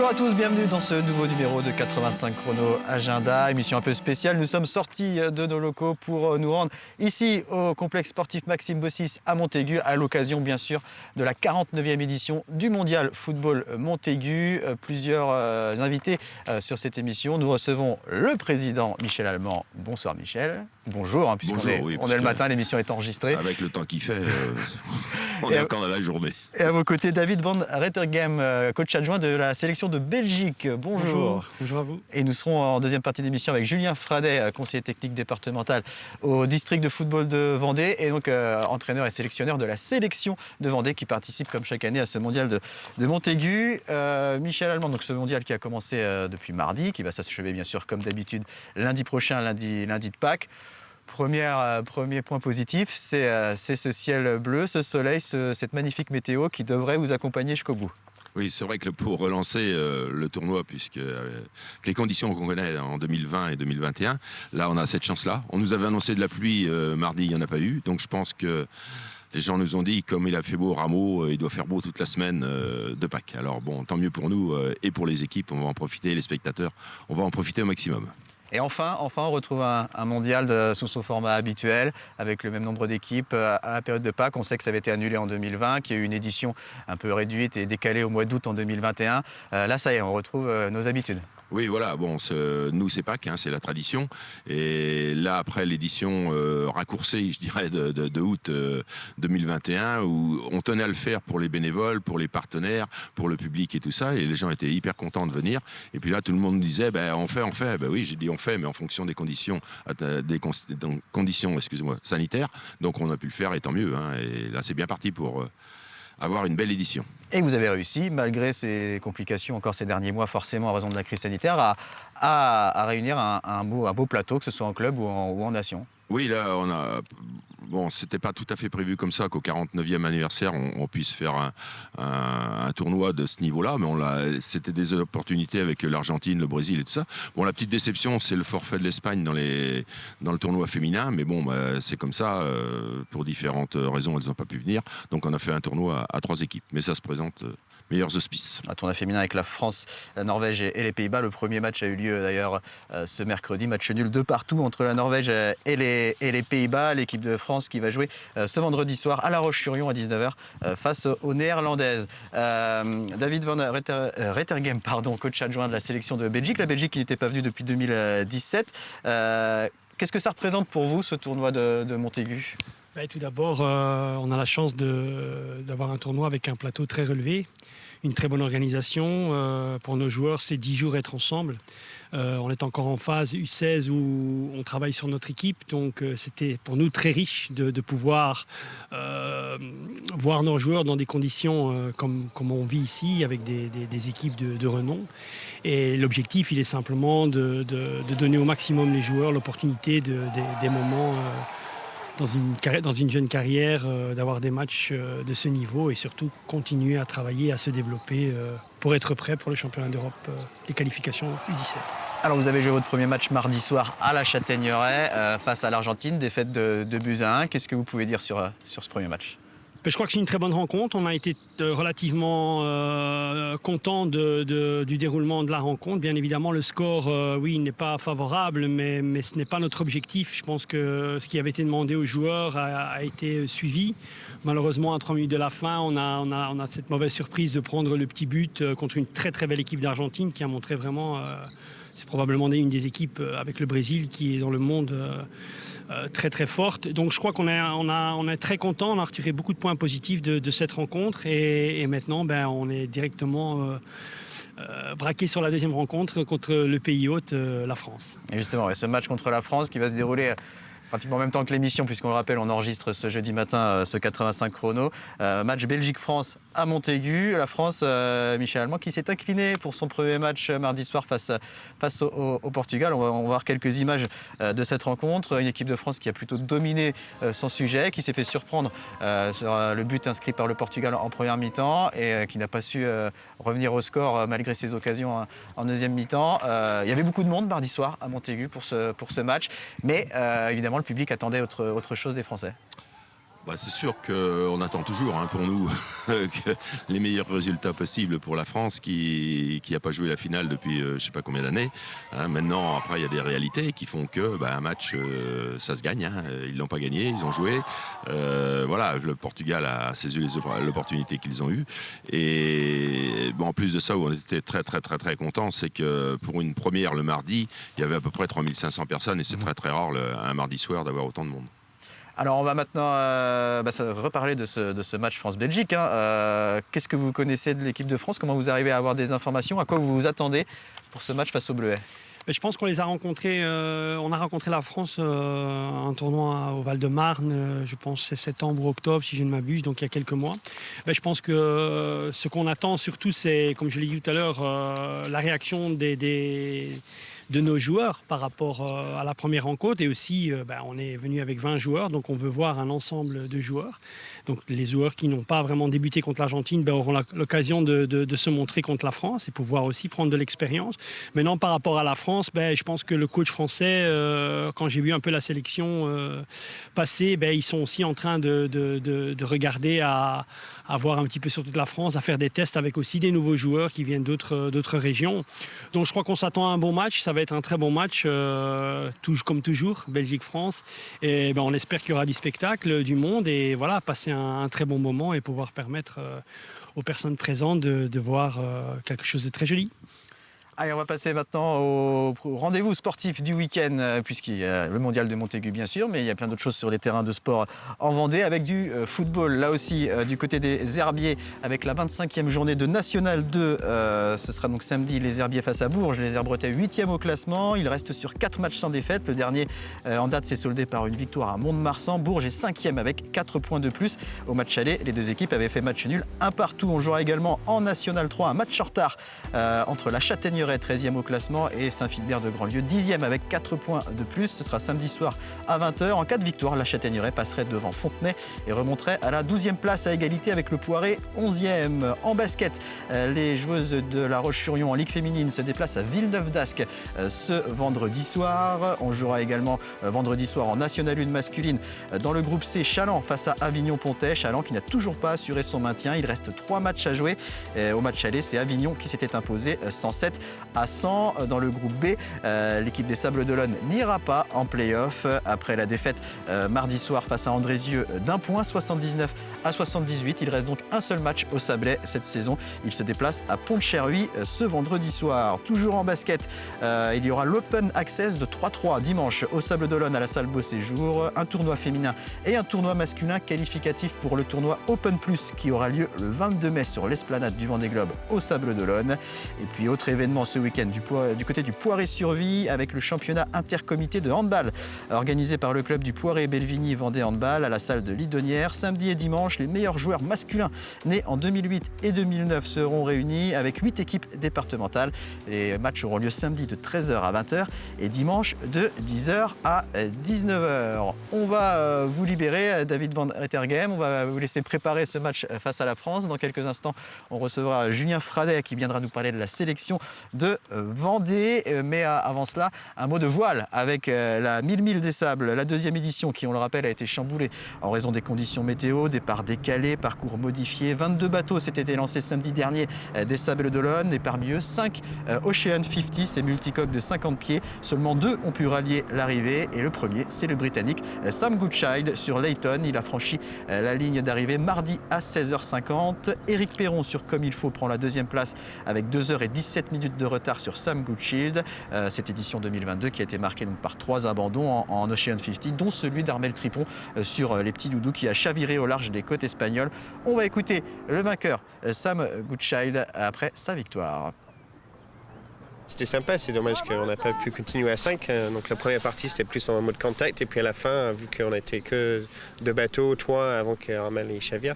Bonjour à tous, bienvenue dans ce nouveau numéro de 85 Chrono Agenda, émission un peu spéciale. Nous sommes sortis de nos locaux pour nous rendre ici au complexe sportif Maxime Bossis à Montaigu, à l'occasion bien sûr de la 49e édition du Mondial Football Montaigu. Plusieurs invités sur cette émission. Nous recevons le président Michel Allemand. Bonsoir Michel. Bonjour, puisqu'on est le matin, l'émission est enregistrée. Avec le temps qu'il fait, on est encore dans la journée. Et à vos côtés, David van Rettergem, coach adjoint de la sélection de Belgique. Bonjour. Bonjour à vous. Et nous serons en deuxième partie d'émission avec Julien Fradet, conseiller technique départemental au district de football de Vendée et donc entraîneur et sélectionneur de la sélection de Vendée qui participe comme chaque année à ce mondial de Montaigu. Michel Allemand, donc ce mondial qui a commencé depuis mardi, qui va s'achever bien sûr comme d'habitude lundi prochain, lundi de Pâques. Premier point positif, c'est ce ciel bleu, ce soleil, cette magnifique météo qui devrait vous accompagner jusqu'au bout. Oui, c'est vrai que pour relancer le tournoi, puisque les conditions qu'on connaît en 2020 et 2021, là on a cette chance-là. On nous avait annoncé de la pluie mardi, il n'y en a pas eu. Donc je pense que les gens nous ont dit, comme il a fait beau au Rameau, il doit faire beau toute la semaine de Pâques. Alors bon, tant mieux pour nous et pour les équipes, on va en profiter, les spectateurs, on va en profiter au maximum. Et enfin, on retrouve un mondial sous son format habituel, avec le même nombre d'équipes à la période de Pâques. On sait que ça avait été annulé en 2020, qu'il y a eu une édition un peu réduite et décalée au mois d'août en 2021. Là, ça y est, on retrouve nos habitudes. Oui, voilà. Bon, nous, c'est Pâques, c'est la tradition. Et là, après l'édition raccourcie, je dirais, de août 2021, où on tenait à le faire pour les bénévoles, pour les partenaires, pour le public et tout ça. Et les gens étaient hyper contents de venir. Et puis là, tout le monde disait, on fait. Oui, j'ai dit on fait, mais en fonction des conditions, sanitaires. Donc, on a pu le faire, et tant mieux. Et là, c'est bien parti pour avoir une belle édition. Et vous avez réussi, malgré ces complications encore ces derniers mois, forcément à raison de la crise sanitaire, à réunir un beau plateau, que ce soit en club ou en nation. Oui, là, c'était pas tout à fait prévu comme ça qu'au 49e anniversaire, on puisse faire un tournoi de ce niveau-là, mais c'était des opportunités avec l'Argentine, le Brésil et tout ça. Bon, la petite déception, c'est le forfait de l'Espagne dans le tournoi féminin, mais bon, c'est comme ça, pour différentes raisons, elles n'ont pas pu venir. Donc on a fait un tournoi à 3 équipes, mais ça se présente meilleurs auspices. Un tournoi féminin avec la France, la Norvège et les Pays-Bas. Le premier match a eu lieu d'ailleurs ce mercredi, match nul 2-2 entre la Norvège et les Pays-Bas. L'équipe de France qui va jouer ce vendredi soir à La Roche-sur-Yon à 19h face aux Néerlandaises. David van Rettergem, coach adjoint de la sélection de Belgique. La Belgique qui n'était pas venue depuis 2017. Qu'est-ce que ça représente pour vous, ce tournoi de Montaigu ? Tout d'abord, on a la chance d'avoir un tournoi avec un plateau très relevé, une très bonne organisation. Pour nos joueurs, c'est 10 jours être ensemble. On est encore en phase U16 où on travaille sur notre équipe, donc c'était pour nous très riche de pouvoir voir nos joueurs dans des conditions comme on vit ici, avec des équipes de renom. Et l'objectif, il est simplement de donner au maximum les joueurs l'opportunité des moments dans une jeune carrière, d'avoir des matchs de ce niveau et surtout continuer à travailler, à se développer pour être prêt pour le championnat d'Europe, les qualifications U17. Alors vous avez joué votre premier match mardi soir à la Châtaigneraie face à l'Argentine, défaite de 2-1. Qu'est-ce que vous pouvez dire sur ce premier match ? Je crois que c'est une très bonne rencontre. On a été relativement contents du déroulement de la rencontre. Bien évidemment, le score, oui, n'est pas favorable, mais ce n'est pas notre objectif. Je pense que ce qui avait été demandé aux joueurs a été suivi. Malheureusement, à 3 minutes de la fin, on a cette mauvaise surprise de prendre le petit but contre une très très belle équipe d'Argentine qui a montré vraiment... c'est probablement une des équipes avec le Brésil qui est dans le monde très très forte. Donc je crois qu'on est très content, on a retiré beaucoup de points positifs de cette rencontre et maintenant on est directement braqué sur la deuxième rencontre contre le pays hôte, la France. Et justement, ce match contre la France qui va se dérouler pratiquement en même temps que l'émission, puisqu'on le rappelle, on enregistre ce jeudi matin ce 85 chrono. Match Belgique-France à Montaigu. La France, Michel Allemand, qui s'est incliné pour son premier match mardi soir face au Portugal. On va voir quelques images de cette rencontre. Une équipe de France qui a plutôt dominé son sujet, qui s'est fait surprendre sur le but inscrit par le Portugal en première mi-temps et qui n'a pas su revenir au score malgré ses occasions en deuxième mi-temps. Il y avait beaucoup de monde mardi soir à Montaigu pour ce match, mais évidemment le public attendait autre chose des Français. C'est sûr qu'on attend toujours pour nous que les meilleurs résultats possibles pour la France qui n'a pas joué la finale depuis je ne sais pas combien d'années. Maintenant, après, il y a des réalités qui font que un match, ça se gagne. Ils ne l'ont pas gagné, ils ont joué. Le Portugal a saisi l'opportunité qu'ils ont eue. Et en plus de ça, où on était très, très, très, très contents, c'est que pour une première, le mardi, il y avait à peu près 3500 personnes et c'est très, très rare un mardi soir d'avoir autant de monde. Alors on va maintenant reparler de ce match France-Belgique. Qu'est-ce que vous connaissez de l'équipe de France? Comment vous arrivez à avoir des informations? À quoi vous vous attendez pour ce match face aux Bleuets? Je pense qu'on les a rencontrés. On a rencontré la France un tournoi au Val-de-Marne, je pense c'est septembre ou octobre si je ne m'abuse, donc il y a quelques mois. Je pense que ce qu'on attend surtout, c'est, comme je l'ai dit tout à l'heure, la réaction de nos joueurs par rapport à la première rencontre. Et aussi, on est venu avec 20 joueurs, donc on veut voir un ensemble de joueurs. Donc les joueurs qui n'ont pas vraiment débuté contre l'Argentine auront l'occasion de se montrer contre la France et pouvoir aussi prendre de l'expérience. Maintenant, par rapport à la France, je pense que le coach français, quand j'ai vu un peu la sélection passer, ils sont aussi en train de regarder à voir un petit peu sur toute la France, à faire des tests avec aussi des nouveaux joueurs qui viennent d'autres régions. Donc je crois qu'on s'attend à un bon match, ça va être un très bon match, comme toujours, Belgique-France. Et on espère qu'il y aura du spectacle, du monde et voilà, passer un très bon moment et pouvoir permettre aux personnes présentes de voir quelque chose de très joli. Allez, on va passer maintenant au rendez-vous sportif du week-end, puisqu'il y a le mondial de Montaigu, bien sûr, mais il y a plein d'autres choses sur les terrains de sport en Vendée, avec du football, là aussi, du côté des Herbiers, avec la 25e journée de National 2. Ce sera donc samedi, les Herbiers face à Bourges, les Herbretais 8e au classement. Il reste sur 4 matchs sans défaite. Le dernier en date s'est soldé par une victoire à Mont-de-Marsan. Bourges est 5e avec 4 points de plus. Au match aller, les deux équipes avaient fait match nul, un partout. On jouera également en National 3, un match en retard entre la Châtaigneraie, 13e au classement, et Saint-Philbert de Grandlieu, 10e avec 4 points de plus. Ce sera samedi soir à 20h. En cas de victoire, la Châtaigneraie passerait devant Fontenay et remonterait à la 12e place à égalité avec le Poiré, 11e. En basket, les joueuses de La Roche-sur-Yon en Ligue féminine se déplacent à Villeneuve-d'Ascq ce vendredi soir. On jouera également vendredi soir en National 1 masculine dans le groupe C, Chaland face à Avignon-Pontet. Chaland qui n'a toujours pas assuré son maintien. Il reste 3 matchs à jouer. Au match aller, c'est Avignon qui s'était imposé 107 à 100. Dans le groupe B, l'équipe des Sables d'Olonne n'ira pas en play-off après la défaite mardi soir face à Andrézieux d'un point, 79 à 78. Il reste donc un seul match au Sablais cette saison. Il se déplace à Pont-de-Cherhuis ce vendredi soir. Toujours en basket, il y aura l'Open Access de 3-3 dimanche au Sables d'Olonne à la salle Beau Séjour. Un tournoi féminin et un tournoi masculin qualificatif pour le tournoi Open Plus qui aura lieu le 22 mai sur l'esplanade du Vendée Globe au Sables d'Olonne. Et puis autre événement ce week-end du côté du Poiré-sur-Vie avec le championnat intercomité de handball organisé par le club du Poiré-Belvigny Vendée Handball à la salle de Lidonnière. Samedi et dimanche, les meilleurs joueurs masculins nés en 2008 et 2009 seront réunis avec 8 équipes départementales. Les matchs auront lieu samedi de 13h à 20h et dimanche de 10h à 19h. On va vous libérer, David Van Rettergem. On va vous laisser préparer ce match face à la France. Dans quelques instants, on recevra Julien Fradet qui viendra nous parler de la sélection de Vendée. Mais avant cela, un mot de voile avec la 1000 des Sables, la 2e édition qui, on le rappelle, a été chamboulée en raison des conditions météo, départ décalé, parcours modifié. 22 bateaux s'étaient lancés samedi dernier des Sables d'Olonne et parmi eux 5 Ocean 50, ces multicoques de 50 pieds. Seulement 2 ont pu rallier l'arrivée et le premier, c'est le Britannique Sam Goodchild sur Layton. Il a franchi la ligne d'arrivée mardi à 16h50. Éric Perron sur Comme il faut prend la 2e place avec 2h17 de retard sur Sam Goodchild. Cette édition 2022 qui a été marquée donc par 3 abandons en Ocean 50, dont celui d'Armel Tripon sur les petits doudous qui a chaviré au large des côtes espagnoles. On va écouter le vainqueur Sam Goodchild après sa victoire. C'était sympa, c'est dommage qu'on n'a pas pu continuer à 5. Donc la première partie c'était plus en mode contact et puis à la fin, vu qu'on n'était que 2 bateaux, 3 avant qu'Armel et chavire,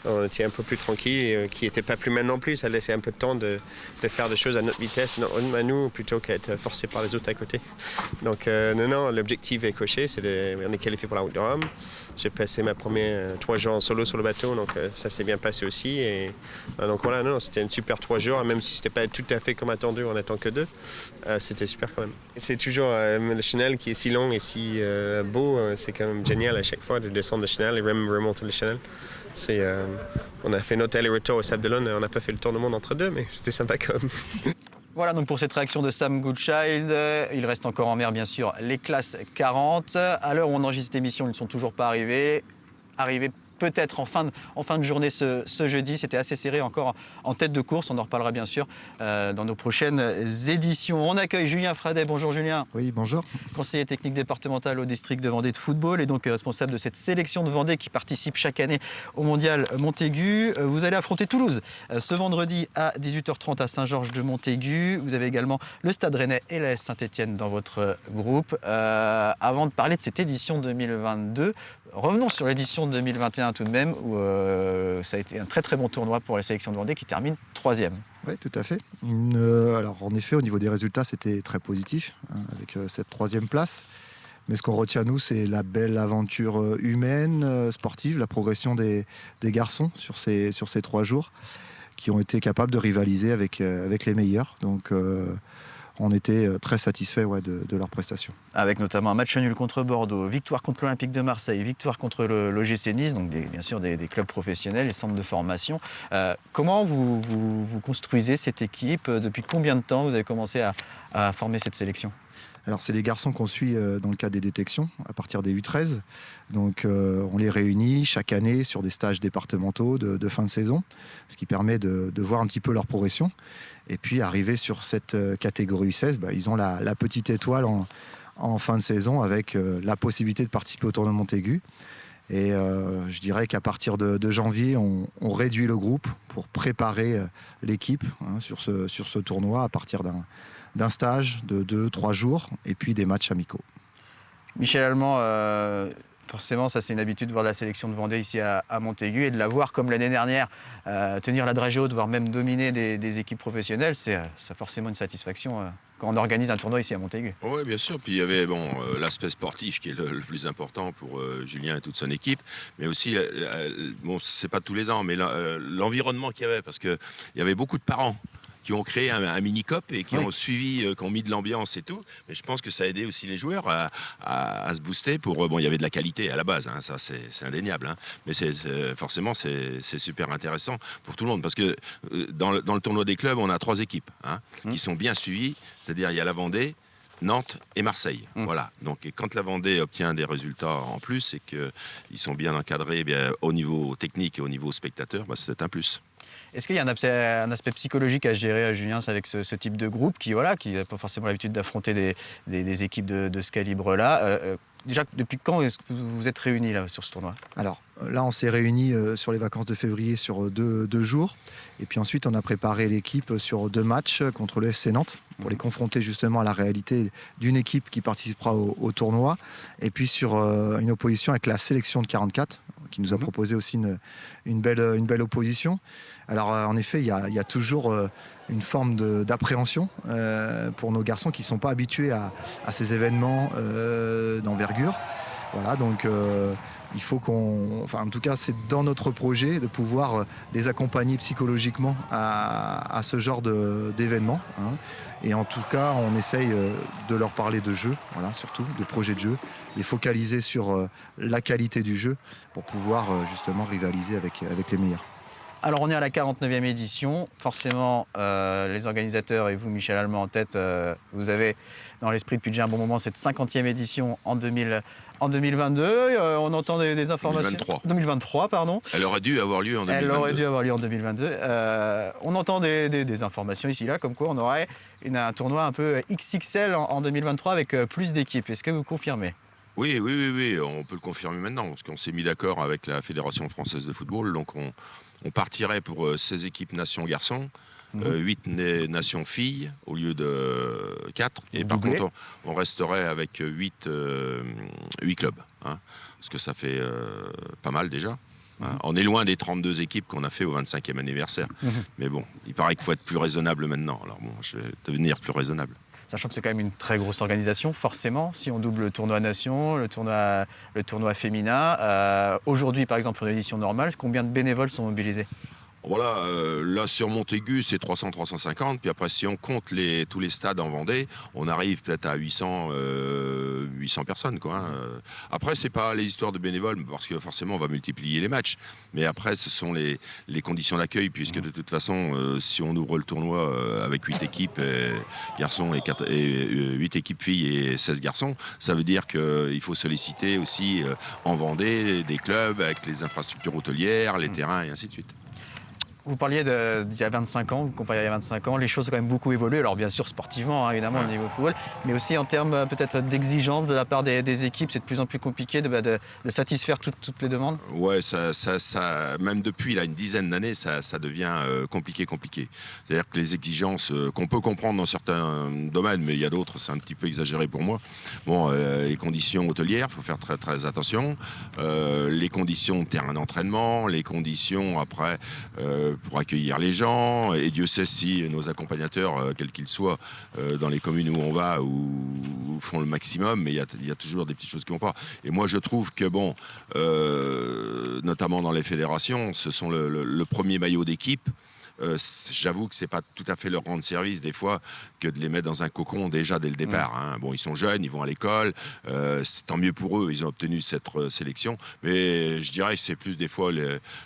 On était un peu plus tranquille, et qui n'était pas plus mal non plus. Ça laissait un peu de temps de faire des choses à notre vitesse, à nous, plutôt qu'être forcé par les autres à côté. Donc non, l'objectif est coché. On est qualifié pour la Route de Rome. J'ai passé ma première 3 jours en solo sur le bateau, donc ça s'est bien passé aussi. Et donc voilà, non, c'était une super 3 jours, même si c'était pas tout à fait comme attendu, on n'attend que 2. C'était super quand même. Et c'est toujours le chenal qui est si long et si beau, c'est quand même génial à chaque fois de descendre le chenal et remonter le chenal. On a fait notre aller-retour au Sable d'Olonne, on n'a pas fait le tour du monde entre deux, mais c'était sympa quand même. Voilà donc pour cette réaction de Sam Goodchild. Il reste encore en mer bien sûr les classes 40. À l'heure où on enregistre cette émission, ils ne sont toujours pas arrivés. Arrivés peut-être en fin de journée ce jeudi. C'était assez serré encore en tête de course. On en reparlera bien sûr dans nos prochaines éditions. On accueille Julien Fradet. Bonjour Julien. Oui, bonjour. Conseiller technique départemental au district de Vendée de football et donc responsable de cette sélection de Vendée qui participe chaque année au mondial Montaigu. Vous allez affronter Toulouse ce vendredi à 18h30 à Saint-Georges-de-Montaigu. Vous avez également le Stade Rennais et l'AS Saint-Étienne dans votre groupe. Avant de parler de cette édition 2022, revenons sur l'édition 2021 tout de même, où ça a été un très très bon tournoi pour la sélection de Vendée qui termine 3e. Oui, tout à fait. Alors en effet, au niveau des résultats, c'était très positif, avec cette 3e place. Mais ce qu'on retient, nous, c'est la belle aventure humaine, sportive, la progression des garçons sur ces 3 jours, qui ont été capables de rivaliser avec les meilleurs. Donc on était très satisfaits de leur prestation. Avec notamment un match nul contre Bordeaux, victoire contre l'Olympique de Marseille, victoire contre l'OGC Nice, donc bien sûr des clubs professionnels, les centres de formation. Comment vous construisez cette équipe? Depuis combien de temps vous avez commencé à former cette sélection? Alors c'est des garçons qu'on suit dans le cadre des détections à partir des U13. Donc on les réunit chaque année sur des stages départementaux de fin de saison, ce qui permet de voir un petit peu leur progression. Et puis arrivé sur cette catégorie U16, ils ont la petite étoile en fin de saison avec la possibilité de participer au tournoi de Montaigu. Et je dirais qu'à partir de janvier, on réduit le groupe pour préparer l'équipe sur ce tournoi à partir d'un stage de 2-3 jours et puis des matchs amicaux. Michel Allemand, forcément, ça c'est une habitude de voir la sélection de Vendée ici à Montaigu et de la voir comme l'année dernière tenir la dragée haute, voire même dominer des équipes professionnelles, c'est forcément une satisfaction quand on organise un tournoi ici à Montaigu. Oui, bien sûr. Puis il y avait l'aspect sportif qui est le plus important pour Julien et toute son équipe, mais aussi, c'est pas tous les ans, mais l'environnement qu'il y avait, parce qu'il y avait beaucoup de parents qui ont créé un mini-cop et qui ont suivi, qui ont mis de l'ambiance et tout. Mais je pense que ça a aidé aussi les joueurs à se booster pour... Bon, il y avait de la qualité à la base, ça c'est indéniable. Mais forcément, c'est super intéressant pour tout le monde. Parce que dans le tournoi des clubs, on a 3 équipes qui sont bien suivies. C'est-à-dire, il y a la Vendée, Nantes et Marseille. Voilà. Donc, quand la Vendée obtient des résultats en plus et qu'ils sont bien encadrés au niveau technique et au niveau spectateur, c'est un plus. Est-ce qu'il y a un aspect psychologique à gérer, Julien, avec ce type de groupe qui n'a pas forcément l'habitude d'affronter des équipes de ce calibre-là Déjà, depuis quand est-ce que vous vous êtes réunis là, sur ce tournoi? Alors là, on s'est réunis sur les vacances de février sur 2 jours. Et puis ensuite, on a préparé l'équipe sur 2 matchs contre le FC Nantes pour les confronter justement à la réalité d'une équipe qui participera au tournoi. Et puis sur une opposition avec la sélection de 44 qui nous a proposé aussi une belle opposition. Alors en effet, il y a toujours une forme d'appréhension pour nos garçons qui ne sont pas habitués à ces événements d'envergure. Voilà, donc il faut en tout cas, c'est dans notre projet de pouvoir les accompagner psychologiquement à ce genre d'événements. Et en tout cas, on essaye de leur parler de jeu, voilà, surtout de projet de jeu, les focaliser sur la qualité du jeu pour pouvoir justement rivaliser avec les meilleurs. Alors on est à la 49e édition, forcément les organisateurs et vous Michel Allemand en tête, vous avez dans l'esprit depuis déjà un bon moment cette 50e édition en 2022, on entend des informations... 2023, pardon. Elle aurait dû avoir lieu en 2022. Elle aurait dû avoir lieu en 2022. On entend des informations ici là, comme quoi on aurait un tournoi un peu XXL en 2023 avec plus d'équipes. Est-ce que vous confirmez ? Oui, on peut le confirmer maintenant, parce qu'on s'est mis d'accord avec la Fédération française de football, donc on partirait pour 16 équipes nations garçons, 8 nations filles au lieu de 4. Et par contre, on resterait avec 8 clubs. Parce que ça fait pas mal déjà. Hein. On est loin des 32 équipes qu'on a fait au 25e anniversaire. Mais bon, il paraît qu'il faut être plus raisonnable maintenant. Alors bon, je vais devenir plus raisonnable. Sachant que c'est quand même une très grosse organisation, forcément, si on double le tournoi nation, le tournoi féminin. Aujourd'hui, par exemple, pour une édition normale, combien de bénévoles sont mobilisés ? Voilà, là sur Montaigu, c'est 300-350. Puis après, si on compte tous les stades en Vendée, on arrive peut-être à 800 personnes, quoi. Hein. Après, c'est pas les histoires de bénévoles, parce que forcément, on va multiplier les matchs. Mais après, ce sont les conditions d'accueil, puisque de toute façon, si on ouvre le tournoi avec 8 équipes garçons et 8 équipes filles et 16 garçons, ça veut dire qu'il faut solliciter aussi en Vendée des clubs avec les infrastructures hôtelières, les terrains et ainsi de suite. Vous parliez d'il y a 25 ans, vous compariez il y a 25 ans, les choses ont quand même beaucoup évolué, alors bien sûr sportivement, hein, évidemment, au niveau football, mais aussi en termes peut-être d'exigence de la part des équipes, c'est de plus en plus compliqué de satisfaire toutes les demandes. Ouais, ça, même depuis là, une dizaine d'années, ça devient compliqué. C'est-à-dire que les exigences qu'on peut comprendre dans certains domaines, mais il y a d'autres, c'est un petit peu exagéré pour moi. Bon, les conditions hôtelières, il faut faire très très attention. Les conditions de terrain d'entraînement, les conditions après pour accueillir les gens, et Dieu sait si nos accompagnateurs, quels qu'ils soient, dans les communes où on va, ou font le maximum, mais il y a toujours des petites choses qui ne vont pas. Et moi, je trouve que, bon, notamment dans les fédérations, ce sont le premier maillot d'équipe. J'avoue que c'est pas tout à fait leur rendre service des fois que de les mettre dans un cocon déjà dès le départ. Hein. Bon, ils sont jeunes, ils vont à l'école, c'est tant mieux pour eux, ils ont obtenu cette sélection, mais je dirais que c'est plus des fois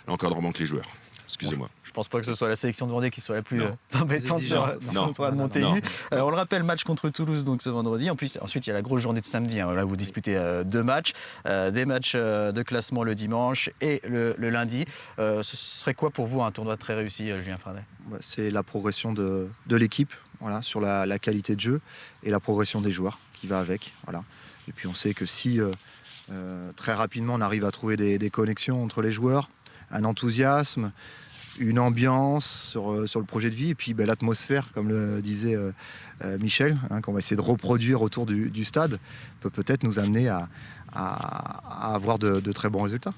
l'encadrement que les joueurs. Excusez-moi. Je pense pas que ce soit la sélection de Vendée qui soit la plus embêtante sur le tournoi de Montaigu. On le rappelle, match contre Toulouse donc ce vendredi. Ensuite, il y a la grosse journée de samedi. Hein. Là, vous disputez 2 matchs, des matchs de classement le dimanche et le lundi. Ce serait quoi pour vous un tournoi très réussi, Julien Fradet ? C'est la progression de l'équipe, voilà, sur la qualité de jeu et la progression des joueurs qui va avec. Voilà. Et puis on sait que si très rapidement on arrive à trouver des connexions entre les joueurs, un enthousiasme, une ambiance sur le projet de vie et puis l'atmosphère, comme le disait Michel, hein, qu'on va essayer de reproduire autour du stade, peut-être nous amener à avoir de très bons résultats.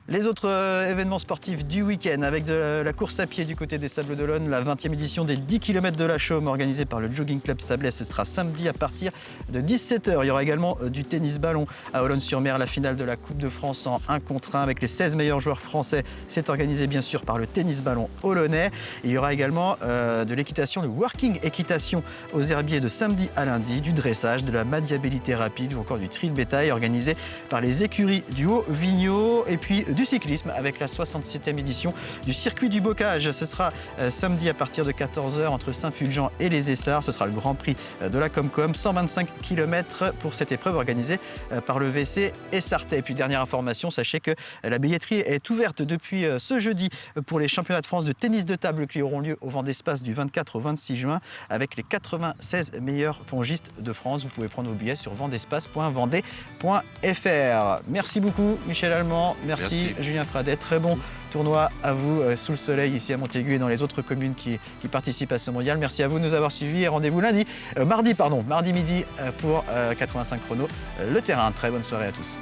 Les autres événements sportifs du week-end avec de la course à pied du côté des Sables d'Olonne, la 20e édition des 10 km de la Chaume organisée par le Jogging Club Sablé. Ce sera samedi à partir de 17h. Il y aura également du tennis-ballon à Olonne-sur-Mer, la finale de la Coupe de France en 1 contre 1 avec les 16 meilleurs joueurs français. C'est organisé bien sûr par le tennis-ballon olonnais. Et il y aura également de l'équitation, le working équitation aux herbiers de samedi à lundi, du dressage, de la maniabilité rapide ou encore du tri de bétail organisé par les écuries du Haut-Vigneault et puis du cyclisme avec la 67e édition du circuit du bocage. Ce sera samedi à partir de 14h entre Saint-Fulgent et les Essarts. Ce sera le Grand Prix de la Comcom. 125 km pour cette épreuve organisée par le VC Essartais. Et puis dernière information, sachez que la billetterie est ouverte depuis ce jeudi pour les championnats de France de tennis de table qui auront lieu au Vendespace du 24 au 26 juin avec les 96 meilleurs pongistes de France. Vous pouvez prendre vos billets sur vendespace.vendée.fr. Merci beaucoup Michel Allemand. Merci. Julien Fradet, très bon tournoi à vous sous le soleil ici à Montaigu et dans les autres communes qui participent à ce mondial. Merci à vous de nous avoir suivis et rendez-vous mardi midi pour 85 chrono, le terrain. Très bonne soirée à tous.